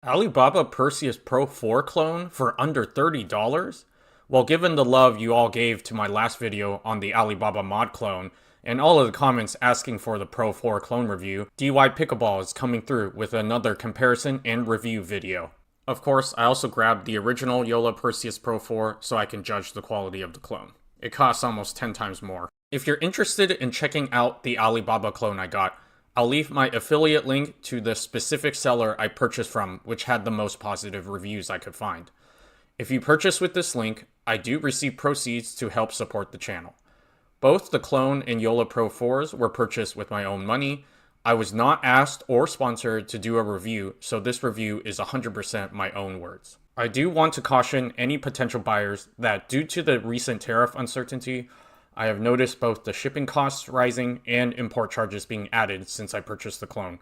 Alibaba Perseus Pro IV clone for under $30? Well, given the love you all gave to my last video on the Alibaba mod clone, and all of the comments asking for the Pro 4 clone review, DY Pickleball is coming through with another comparison and review video. Of course, I also grabbed the original Joola Perseus Pro 4 so I can judge the quality of the clone. It costs almost 10 times more. If you're interested in checking out the Alibaba clone I got, I'll leave my affiliate link to the specific seller I purchased from, which had the most positive reviews I could find. If you purchase with this link, I do receive proceeds to help support the channel. Both the clone and Joola Pro 4s were purchased with my own money. I was not asked or sponsored to do a review, so this review is 100% my own words. I do want to caution any potential buyers that due to the recent tariff uncertainty, I have noticed both the shipping costs rising and import charges being added since I purchased the clone.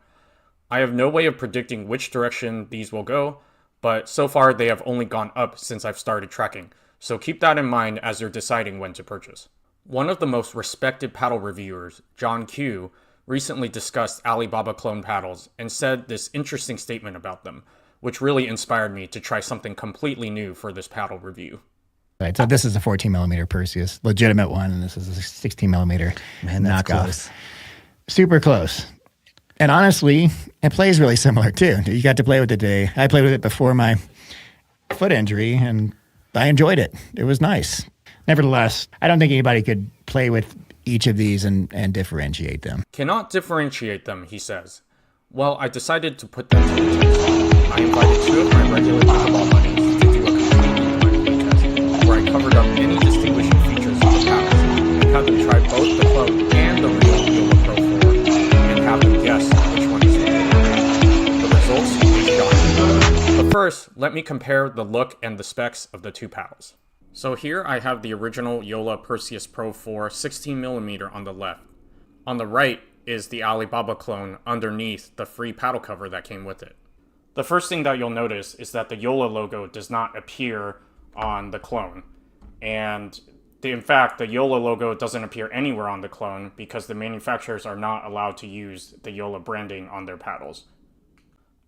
I have no way of predicting which direction these will go, but so far they have only gone up since I've started tracking, so keep that in mind as you're deciding when to purchase. One of the most respected paddle reviewers, John Q, recently discussed Alibaba clone paddles and said this interesting statement about them, which really inspired me to try something completely new for this paddle review. Right, so this is a 14 millimeter Perseus, legitimate one, and this is a 16 millimeter knockoff. Close. Super close. And honestly, it plays really similar too. You got to play with it today. I played with it before my foot injury, and I enjoyed it. It was nice. Nevertheless, I don't think anybody could play with each of these and differentiate them. Cannot differentiate them, he says. Well, I decided to put them to the test. I invited two of my regular pickleball buddies to do a completely blind playtest, where I covered up any distinguishing features of the paddles, and had them try both the clone and the real Joola Pro 4, and have them guess which one is the real. The results is shocking. But first, let me compare the look and the specs of the two paddles. So here I have the original Joola Perseus Pro 4 16mm on the left. On the right is the Alibaba clone underneath the free paddle cover that came with it. The first thing that you'll notice is that the Joola logo does not appear on the clone. And in fact, the Joola logo doesn't appear anywhere on the clone because the manufacturers are not allowed to use the Joola branding on their paddles.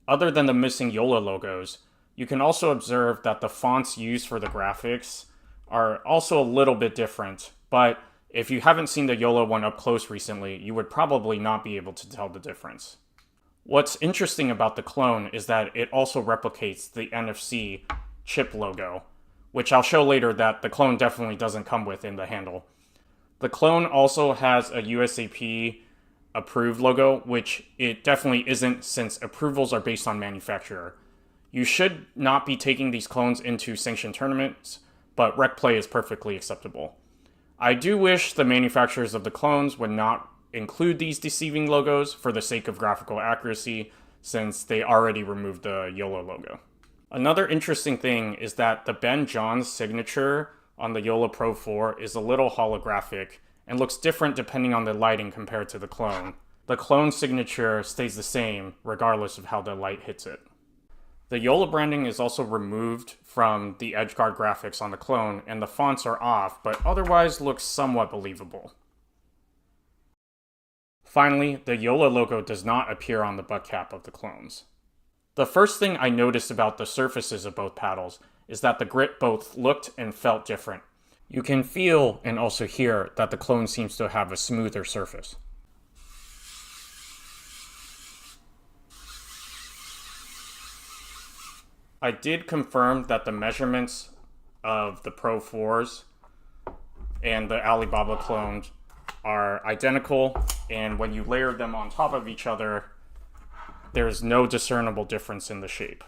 Other than the missing Joola logos, you can also observe that the fonts used for the graphics are also a little bit different, but if you haven't seen the Joola one up close recently, you would probably not be able to tell the difference. What's interesting about the clone is that it also replicates the NFC chip logo, which I'll show later that the clone definitely doesn't come with in the handle. The clone also has a USAP approved logo, which it definitely isn't since approvals are based on manufacturer. You should not be taking these clones into sanctioned tournaments, but rec play is perfectly acceptable. I do wish the manufacturers of the clones would not include these deceiving logos for the sake of graphical accuracy, since they already removed the Joola logo. Another interesting thing is that the Ben Johns signature on the Joola Pro 4 is a little holographic and looks different depending on the lighting compared to the clone. The clone signature stays the same regardless of how the light hits it. The Joola branding is also removed from the edgeguard graphics on the clone, and the fonts are off, but otherwise looks somewhat believable. Finally, the Joola logo does not appear on the butt cap of the clones. The first thing I noticed about the surfaces of both paddles is that the grip both looked and felt different. You can feel and also hear that the clone seems to have a smoother surface. I did confirm that the measurements of the Pro 4s and the Alibaba clones are identical, and when you layer them on top of each other, there's no discernible difference in the shape.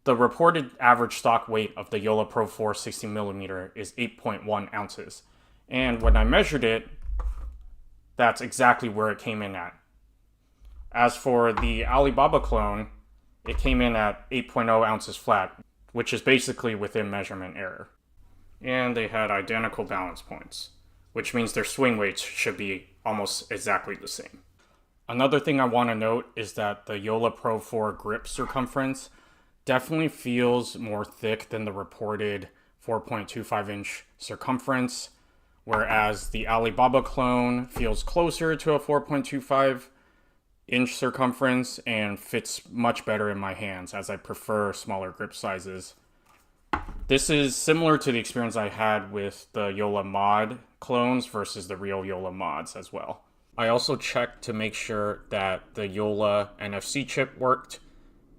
The reported average stock weight of the Joola Pro 4 16mm is 8.1 ounces, and when I measured it, that's exactly where it came in at. As for the Alibaba clone, it came in at 8.0 ounces flat, which is basically within measurement error. And they had identical balance points, which means their swing weights should be almost exactly the same. Another thing I want to note is that the Joola Pro 4 grip circumference definitely feels more thick than the reported 4.25 inch circumference, whereas the Alibaba clone feels closer to a 4.25 inch circumference and fits much better in my hands as I prefer smaller grip sizes. This is similar to the experience I had with the Joola mod clones versus the real Joola mods as well. I also checked to make sure that the Joola NFC chip worked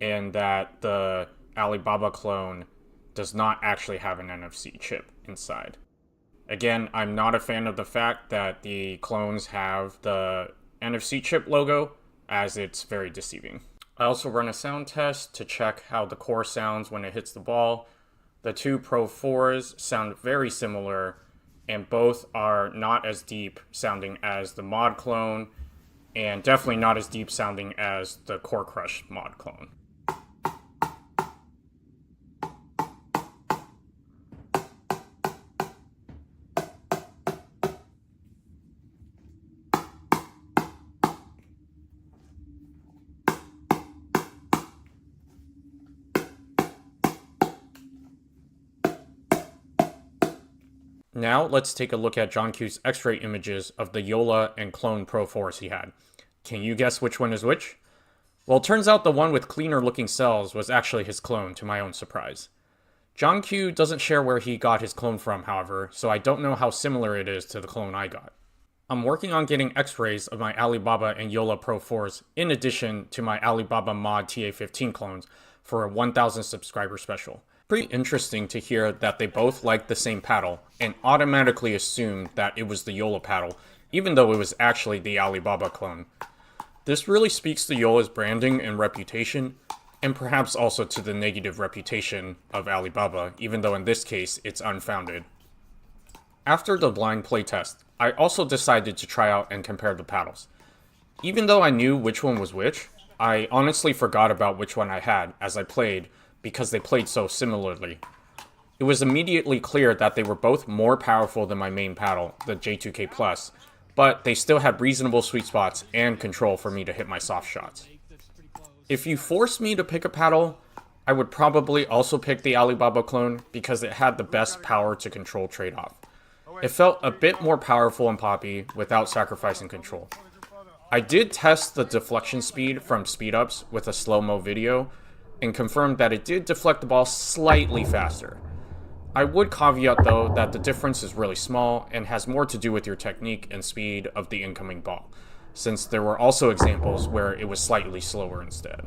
and that the Alibaba clone does not actually have an NFC chip inside. Again, I'm not a fan of the fact that the clones have the NFC chip logo, as it's very deceiving. I also run a sound test to check how the core sounds when it hits the ball. The two Pro 4s sound very similar, and both are not as deep sounding as the mod clone, and definitely not as deep sounding as the Core Crush mod clone. Now let's take a look at John Q's X-ray images of the Joola and clone Pro 4s he had. Can you guess which one is which? Well, it turns out the one with cleaner looking cells was actually his clone, to my own surprise. John Q doesn't share where he got his clone from, however, so I don't know how similar it is to the clone I got. I'm working on getting X-rays of my Alibaba and Joola Pro 4s in addition to my Alibaba mod TA15 clones for a 1000 subscriber special. Pretty interesting to hear that they both liked the same paddle and automatically assumed that it was the Joola paddle, even though it was actually the Alibaba clone. This really speaks to Joola's branding and reputation, and perhaps also to the negative reputation of Alibaba, even though in this case it's unfounded. After the blind playtest, I also decided to try out and compare the paddles. Even though I knew which one was which, I honestly forgot about which one I had as I played, because they played so similarly. It was immediately clear that they were both more powerful than my main paddle, the J2K+, but they still had reasonable sweet spots and control for me to hit my soft shots. If you forced me to pick a paddle, I would probably also pick the Alibaba clone because it had the best power to control trade-off. It felt a bit more powerful and poppy without sacrificing control. I did test the deflection speed from speed-ups with a slow-mo video, and confirmed that it did deflect the ball slightly faster. I would caveat though that the difference is really small and has more to do with your technique and speed of the incoming ball, since there were also examples where it was slightly slower instead.